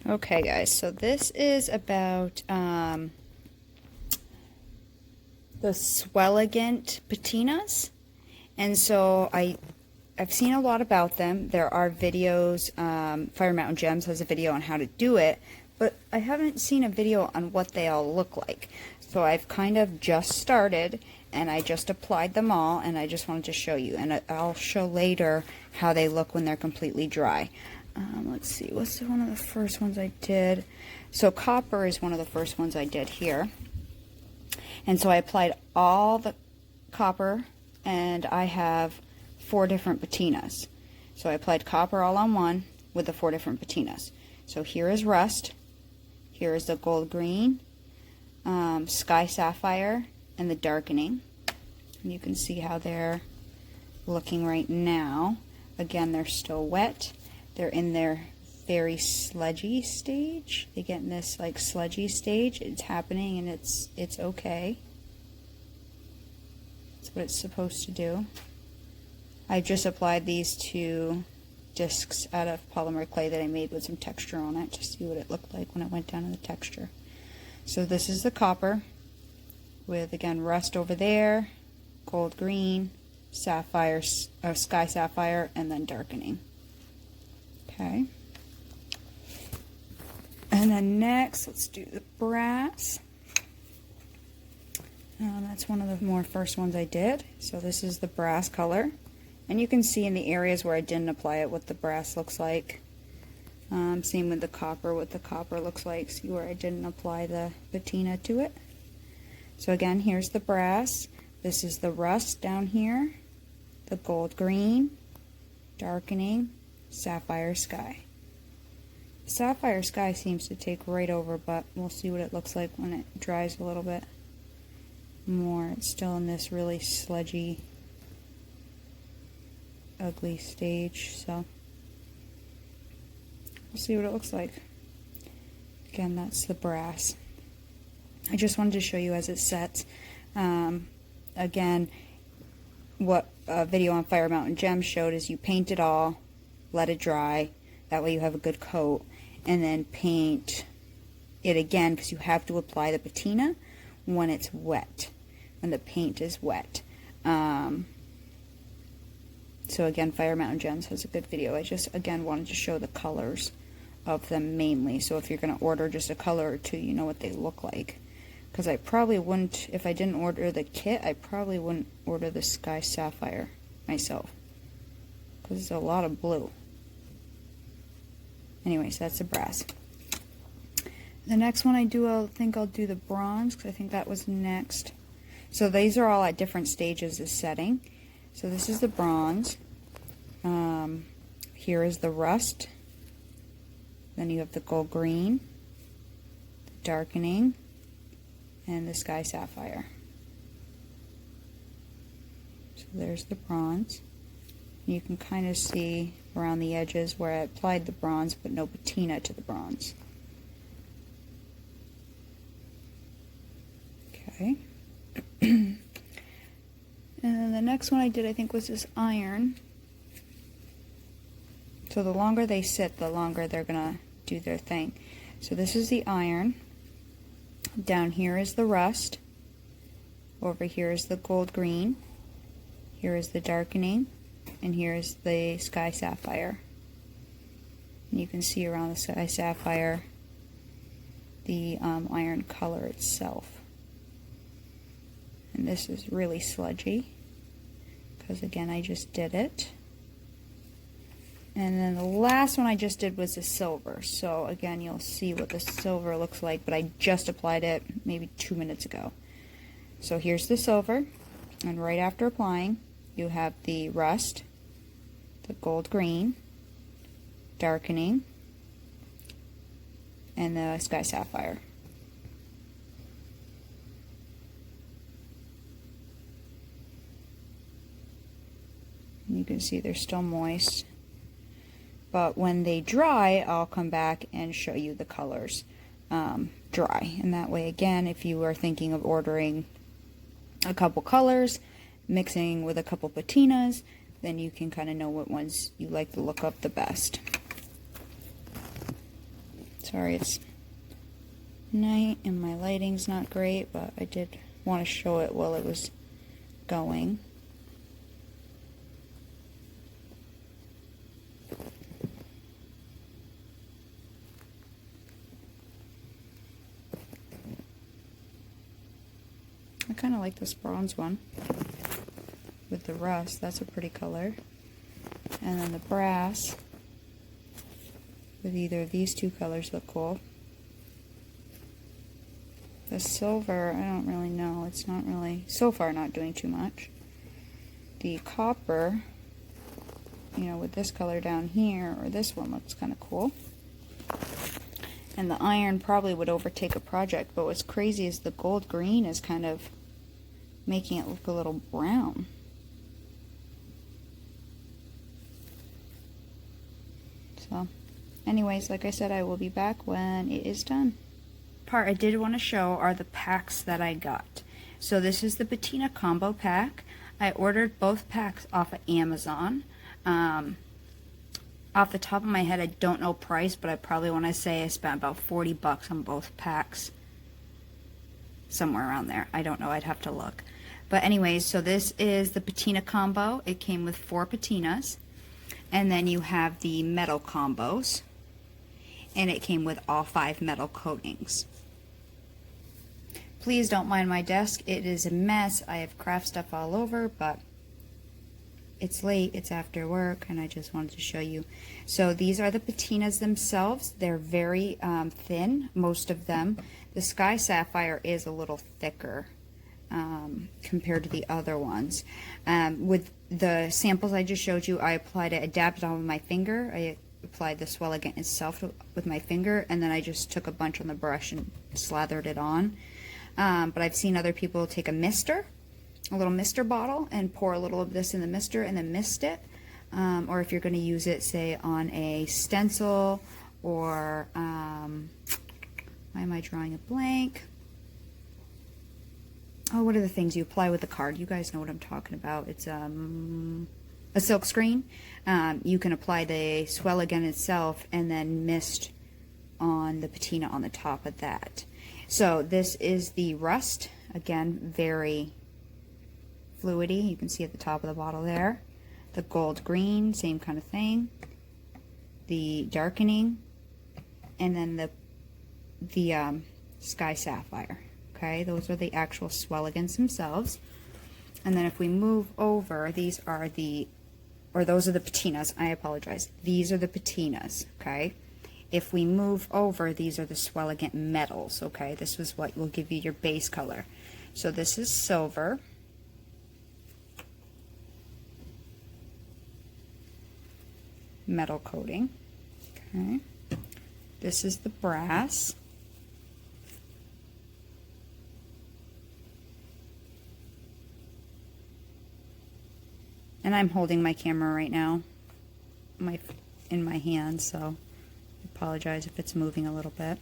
Okay guys, so this is about the Swellegant patinas. And so I've seen a lot about them. There are videos, Fire Mountain Gems has a video on how to do it, but I haven't seen a video on what they all look like. So I've kind of just started and I just applied them all and I just wanted to show you. And I'll show later how they look when they're completely dry. Let's see, what's one of the first ones I did? So copper is one of the first ones I did here. And so I applied all the copper, and I have 4 different patinas. So I applied copper all on one with the 4 different patinas. So here is rust, here is the gold green, sky sapphire, and the darkening. And you can see how they're looking right now. Again, they're still wet. They're in their very sludgy stage. They get in this like sludgy stage. It's happening and it's okay. That's what it's supposed to do. I just applied these 2 discs out of polymer clay that I made with some texture on it to see what it looked like when it went down in the texture. So this is the copper with, again, rust over there, gold green, sapphire, sky sapphire, and then darkening. Okay. And then next, let's do the brass. That's one of the more first ones I did. So this is the brass color. And you can see in the areas where I didn't apply it what the brass looks like. Same with the copper, what the copper looks like. See where I didn't apply the patina to it. So again, here's the brass. This is the rust down here. The gold green, darkening, sapphire sky. Sapphire sky seems to take right over, but we'll see what it looks like when it dries a little bit more. It's still in this really sludgy, ugly stage, so we'll see what it looks like. Again, that's the brass. I just wanted to show you as it sets. Again, what a video on Fire Mountain Gems showed is you paint it all, let it dry, that way you have a good coat, and then paint it again because you have to apply the patina when it's wet, when the paint is wet. So again, Fire Mountain Gems has a good video. I just, again, wanted to show the colors of them mainly, so if you're going to order just a color or 2, you know what they look like. Because I probably wouldn't, if I didn't order the kit, I probably wouldn't order the Sky Sapphire myself. Because it's a lot of blue. Anyways, that's the brass. The next one I think I'll do the bronze, because I think that was next. So these are all at different stages of setting. So this is the bronze. Here is the rust. Then you have the gold green, the darkening, and the sky sapphire. So there's the bronze. You can kind of see around the edges where I applied the bronze but no patina to the bronze. Okay. And then the next one I did, I think, was this iron. So the longer they sit, the longer they're gonna do their thing. So this is the iron. Down here is the rust. Over here is the gold green. Here is the darkening. And here is the sky sapphire. And you can see around the sky sapphire the iron color itself. And this is really sludgy because, again, I just did it. And then the last one I just did was the silver. So again, you'll see what the silver looks like, but I just applied it maybe 2 minutes ago. So here's the silver, and right after applying, you have the rust, the gold green, darkening, and the sky sapphire. And you can see they're still moist. But when they dry, I'll come back and show you the colors dry. And that way, again, if you are thinking of ordering a couple colors, mixing with a couple patinas, then you can kind of know what ones you like the look of the best. So Sorry, it's night and my lighting's not great, but I did want to show it while it was going. I kind of like this bronze one with the rust. That's a pretty color. And then the brass with either of these two colors look cool. The silver, I don't really know. It's not really, so far, not doing too much. The copper, you know, with this color down here, or this one looks kind of cool. And the iron probably would overtake a project, but what's crazy is the gold green is kind of making it look a little brown. So, anyways, like I said, I will be back when it is done. Part I did want to show are the packs that I got. So this is the patina combo pack. I ordered both packs off of Amazon. Off the top of my head, I don't know price, but I probably want to say I spent about 40 bucks on both packs. Somewhere around there. I don't know. I'd have to look. But anyways, so this is the patina combo. It came with 4 patinas. And then you have the metal combos. And it came with all 5 metal coatings. Please don't mind my desk. It is a mess. I have craft stuff all over, but it's late, it's after work, and I just wanted to show you. So these are the patinas themselves. They're very thin, most of them. The Sky Sapphire is a little thicker compared to the other ones. With the samples I just showed you, I applied it, I dabbed it on with my finger. I applied the Swellegant itself with my finger, and then I just took a bunch on the brush and slathered it on. But I've seen other people take a mister, a little mister bottle, and pour a little of this in the mister and then mist it. Or if you're going to use it, say, on a stencil, or why am I drawing a blank? Oh, what are the things you apply with the card? You guys know what I'm talking about. It's a silk screen. You can apply the Swellegant itself and then mist on the patina on the top of that. So this is the rust. Again, very fluidy. You can see at the top of the bottle there. The gold green, same kind of thing. The darkening, and then the Sky Sapphire. Okay, those are the actual Swellegants themselves. And then if we move over, these are the, or those are the patinas. I apologize. These are the patinas. Okay. If we move over, these are the Swellegant metals. Okay, this is what will give you your base color. So this is silver. Metal coating. Okay. This is the brass. And I'm holding my camera right now, in my hand, so I apologize if it's moving a little bit.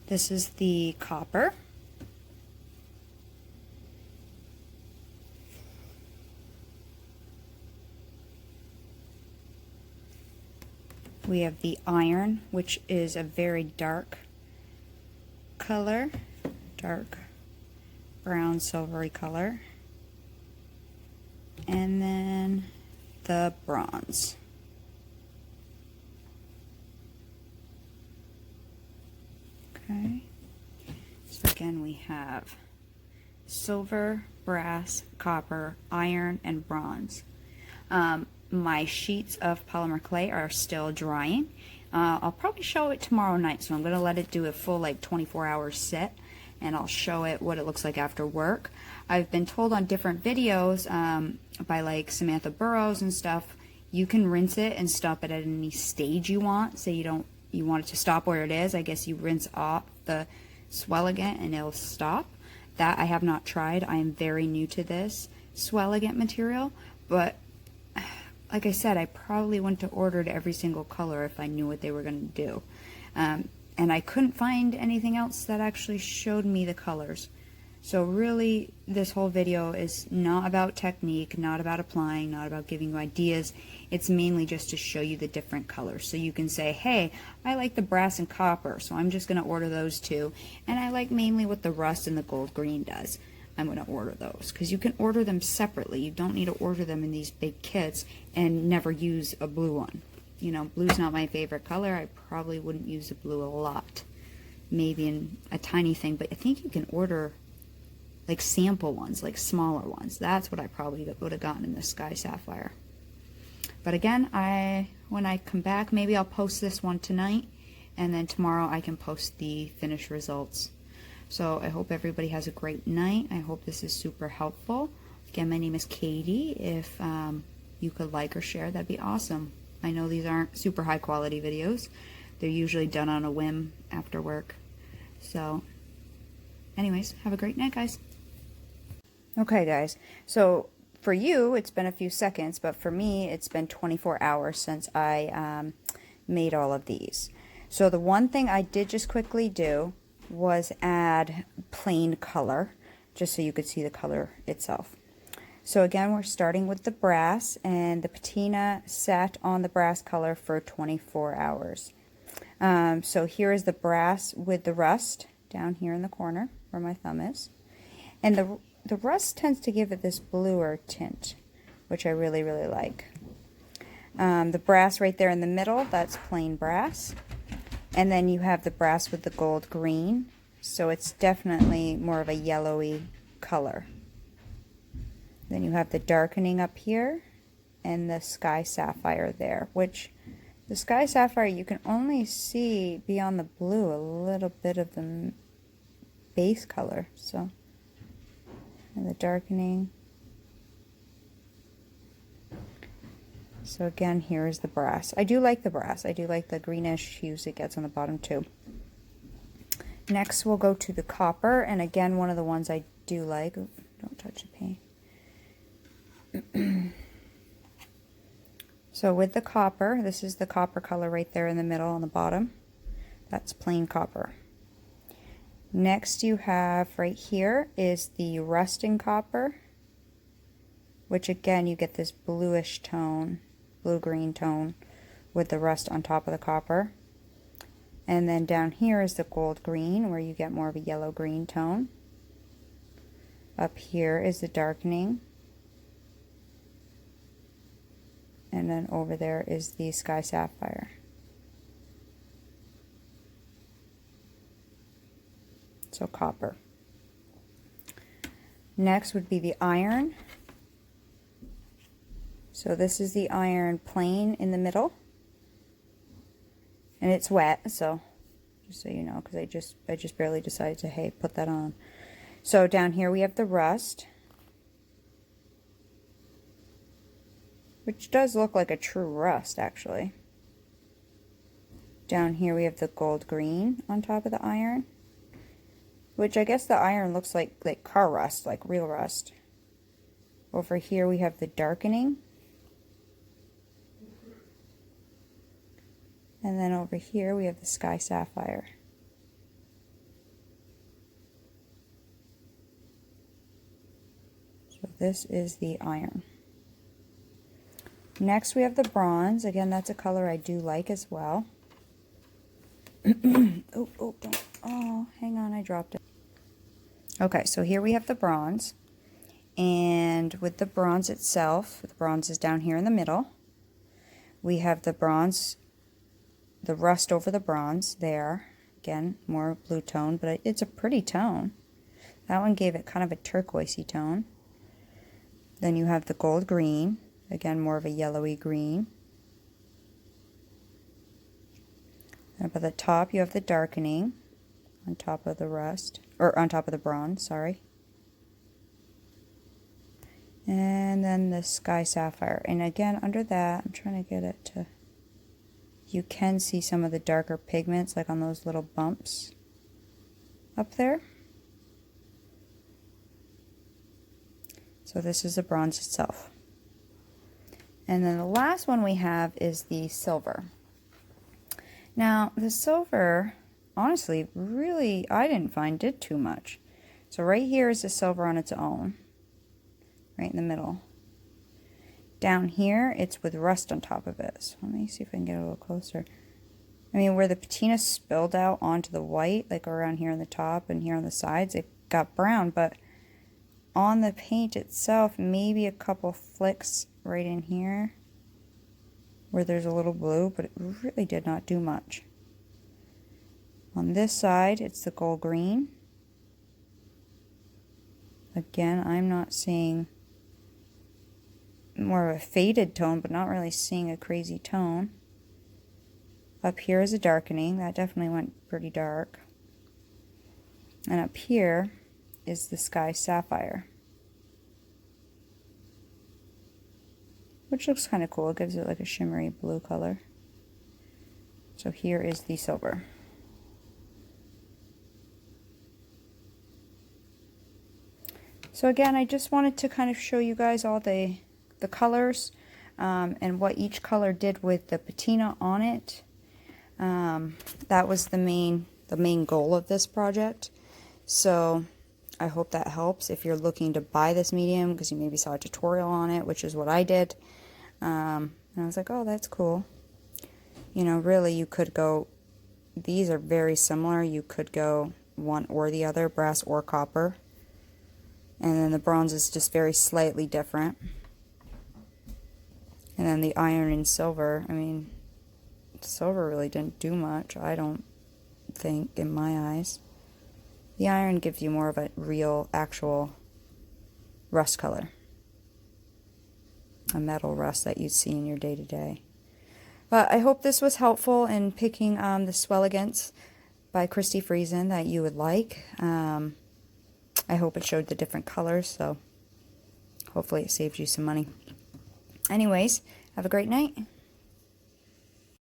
This is the copper. We have the iron, which is a very dark color, dark brown silvery color. And then the bronze. Okay. So again, we have silver, brass, copper, iron, and bronze. My sheets of polymer clay are still drying. I'll probably show it tomorrow night, so I'm going to let it do a full 24-hour sit, and I'll show it what it looks like after work. I've been told on different videos by Samantha Burrows and stuff, you can rinse it and stop it at any stage you want. Say you want it to stop where it is, I guess you rinse off the Swellegant and it'll stop. That I have not tried. I am very new to this Swellegant material, but like I said, I probably wouldn't have ordered every single color if I knew what they were going to do. And I couldn't find anything else that actually showed me the colors. So really, this whole video is not about technique, not about applying, not about giving you ideas. It's mainly just to show you the different colors. So you can say, hey, I like the brass and copper, so I'm just going to order those two. And I like mainly what the rust and the gold green does. I'm going to order those. Because you can order them separately. You don't need to order them in these big kits and never use a blue one. You know, blue's not my favorite color. I probably wouldn't use the blue a lot. Maybe in a tiny thing, but I think you can order like sample ones, like smaller ones. That's what I probably would have gotten in the Sky Sapphire. But again, when I come back, maybe I'll post this one tonight, and then tomorrow I can post the finished results. So I hope everybody has a great night. I hope this is super helpful. Again, my name is Katie. If you could like or share, that'd be awesome. I know these aren't super high quality videos. They're usually done on a whim after work. So anyways, have a great night, guys. Okay, guys, so for you, it's been a few seconds, but for me, it's been 24 hours since I made all of these. So the one thing I did just quickly do was add plain color, just so you could see the color itself. So again, we're starting with the brass, and the patina sat on the brass color for 24 hours. So here is the brass with the rust down here in the corner where my thumb is. And the rust tends to give it this bluer tint, which I really, really like. The brass right there in the middle, that's plain brass. And then you have the brass with the gold green, so it's definitely more of a yellowy color. Then you have the darkening up here and the Sky Sapphire there, which the Sky Sapphire you can only see beyond the blue a little bit of the base color. So, and the darkening. So again, here is the brass. I do like the brass. I do like the greenish hues it gets on the bottom too. Next we'll go to the copper, and again one of the ones I do like. Ooh, don't touch the paint. So with the copper, this is the copper color right there in the middle on the bottom. That's plain copper. Next you have right here is the rusting copper, which again you get this bluish tone, blue-green tone with the rust on top of the copper. And then down here is the gold green, where you get more of a yellow-green tone. Up here is the darkening. And then over there is the Sky Sapphire. So copper. Next would be the iron. So this is the iron plain in the middle. And it's wet, so just so you know, because I just barely decided to, hey, put that on. So down here we have the rust, which does look like a true rust actually. Down here we have the gold green on top of the iron, which I guess the iron looks like car rust, like real rust. Over here we have the darkening. And then over here we have the Sky Sapphire. So this is the iron. Next we have the bronze. Again, that's a color I do like as well. Oh, hang on, I dropped it. Okay, so here we have the bronze. And with the bronze itself, the bronze is down here in the middle. We have the bronze, the rust over the bronze there. Again, more blue tone, but it's a pretty tone. That one gave it kind of a turquoisey tone. Then you have the gold green. Again, more of a yellowy green. Up at the top, you have the darkening on top of the rust, or on top of the bronze, sorry. And then the Sky Sapphire. And again, under that, I'm trying to get it to, you can see some of the darker pigments, like on those little bumps up there. So this is the bronze itself. And then the last one we have is the silver. Now, the silver, honestly, really, I didn't find did too much. So So right here is the silver on its own, right in the middle. Down here, it's with rust on top of it. So let me see if I can get a little closer. I mean, where the patina spilled out onto the white, like around here on the top and here on the sides, it got brown, but on the paint itself, maybe a couple flicks right in here where there's a little blue, but it really did not do much. On this side, it's the gold green. Again, I'm not seeing more of a faded tone, but not really seeing a crazy tone. Up here is a darkening. That definitely went pretty dark. And up here is the sky sapphire, which looks kind of cool. It gives it like a shimmery blue color. So here is the silver. So again, I just wanted to kind of show you guys all the colors and what each color did with the patina on it. That was the main goal of this project. So I hope that helps if you're looking to buy this medium, because you maybe saw a tutorial on it, which is what I did. And I was like, oh, that's cool. You know, really you could go, these are very similar. You could go one or the other, brass or copper. And then the bronze is just very slightly different. And then the iron and silver, I mean, silver really didn't do much, I don't think, in my eyes. The iron gives you more of a real, actual rust color. A metal rust that you'd see in your day-to-day. But I hope this was helpful in picking the Swellegants by Christy Friesen that you would like. I hope it showed the different colors, so hopefully it saved you some money. Anyways, have a great night.